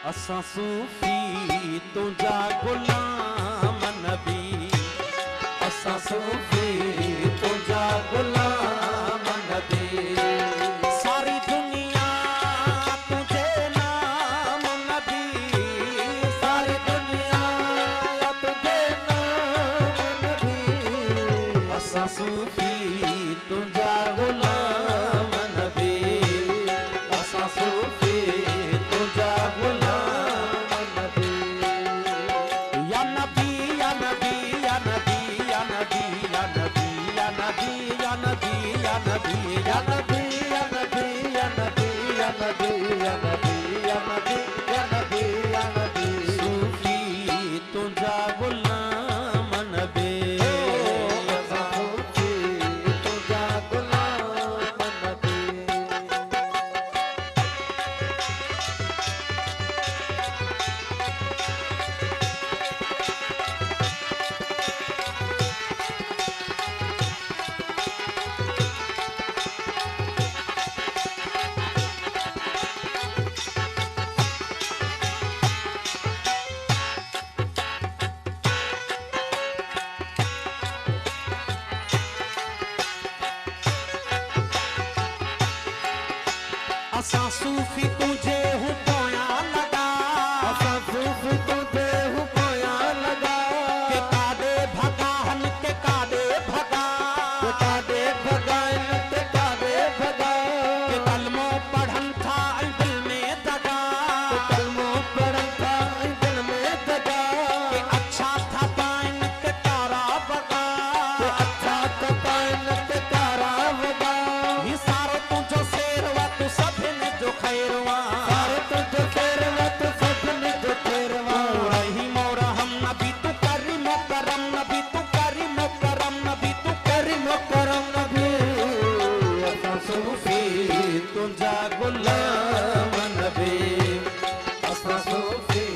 असा सूफी तुझा गुलाम नबी, असा सूफी तुझा गुलाम नबी। सारी दुनिया तुझे नाम नबी, सारी दुनिया तुझे नाम नबी। असा सूफी तुझा गुलाम नबी, असा सूफी तुझा गुलाम नबी। या नबी या नबी या नबी या नबी या नबी या नबी या नबी या नबी या नबी या नबी या नबी या नबी या नबी या नबी या नबी या नबी। सूफी तुझा गुलाम नबी, सूफी तुझा गुलाम नबी। असा सूफी तुझे हूँ पोया लगा, असा सूफी तुझे हूँ पोया लगा। के कादे भगा हन के कादे भगा, के कादे भगा के कादे भगा। के कलमो पढ़न था दिल में दगा, के कलमो पढ़न था दिल में दगा। के अच्छा था पाइन के तारा बगा, के अच्छा था पाइन के तारा बगा। ही सारो तुझो शेरवा तू सब जो खैरवा, सारे तुझे खैरवा तू सपने जो खैरवा। रही मोरा हम नबी तू करी मोकरम नबी, तू करी मोकरम नबी, तू करी मोकरम नबी। असा सूफी तुझा गुलाम नबी, असा सूफी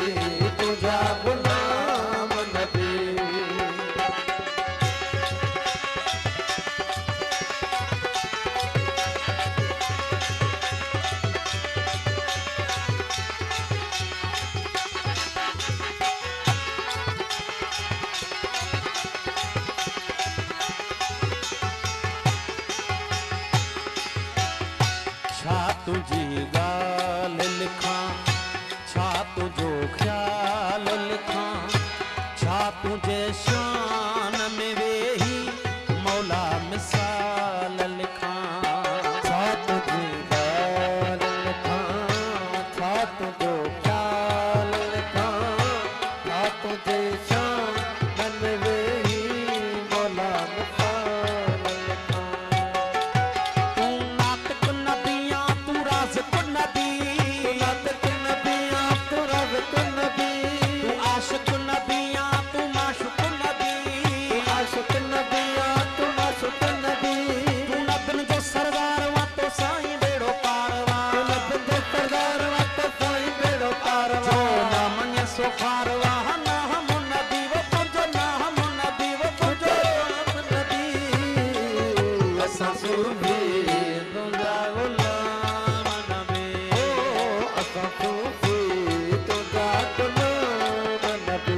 तुझा गुलाम नबी। छा तुझी गाल लिखा, छा तुझो ख्याल लिखा। छा तुझे शान में वेही मौला मिसाल लिखा। छा तुझी गाल लिखा, छा तुझो ख्याल लिखा। छा तुझे शान में वेही मौला मिसाल लिखा। तू नातिक नबिया तू राज़िक नबी, तू नातिक नबिया तू राज़िक नबी। तू आशिक नबिया तू माशुक नबी, तू आशिक नबिया तू माशुक नबी। तू नबन जो सरदार वा तो साईं बेड़ो पारवा, तू नबन जो सरदार वा तो साईं बेड़ो पारवा। जो ना मने सो खारवा ना हम नबी वो तुझो, ना हम नबी वो तुझो नाम नबी। असा सूफी तुझा गुलाम नबी, असा सूफी तुझा गुलाम नबी।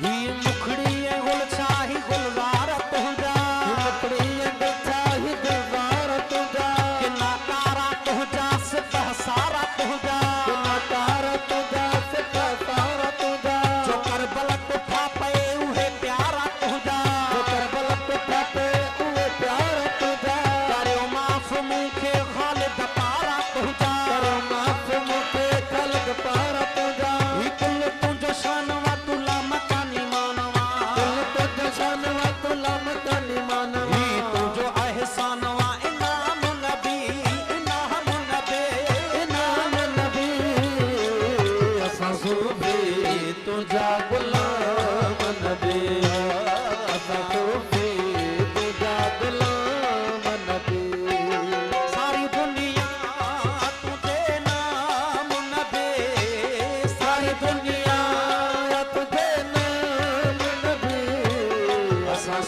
ही मुखड़ी गुल छाही गुलजार तुझा, ही मुखड़ी गुल छाही गुलजार तुझा। कि नाकारा तुझा से पहसारा तुझा, कि नाकारा तुझा से पहसारा तुझा। जो करबला को ठापे उहे प्यारा तुझा, जो करबला को ठापे उहे प्यारा तुझा। करो माफ मुखे खालिद पारा तुझा, करो माफ मुखे खालिद पारा तुझा। ही कुल तुझो शानवा तुला मकानी मानवा, कुल तुझो शानवा तुला मकानी मानवा। ही तुझो एहसानवा इनाम नबी, इनाम नबी, इनाम नबी। असा सूफी तुझा गुलाम नबी, असा सूफी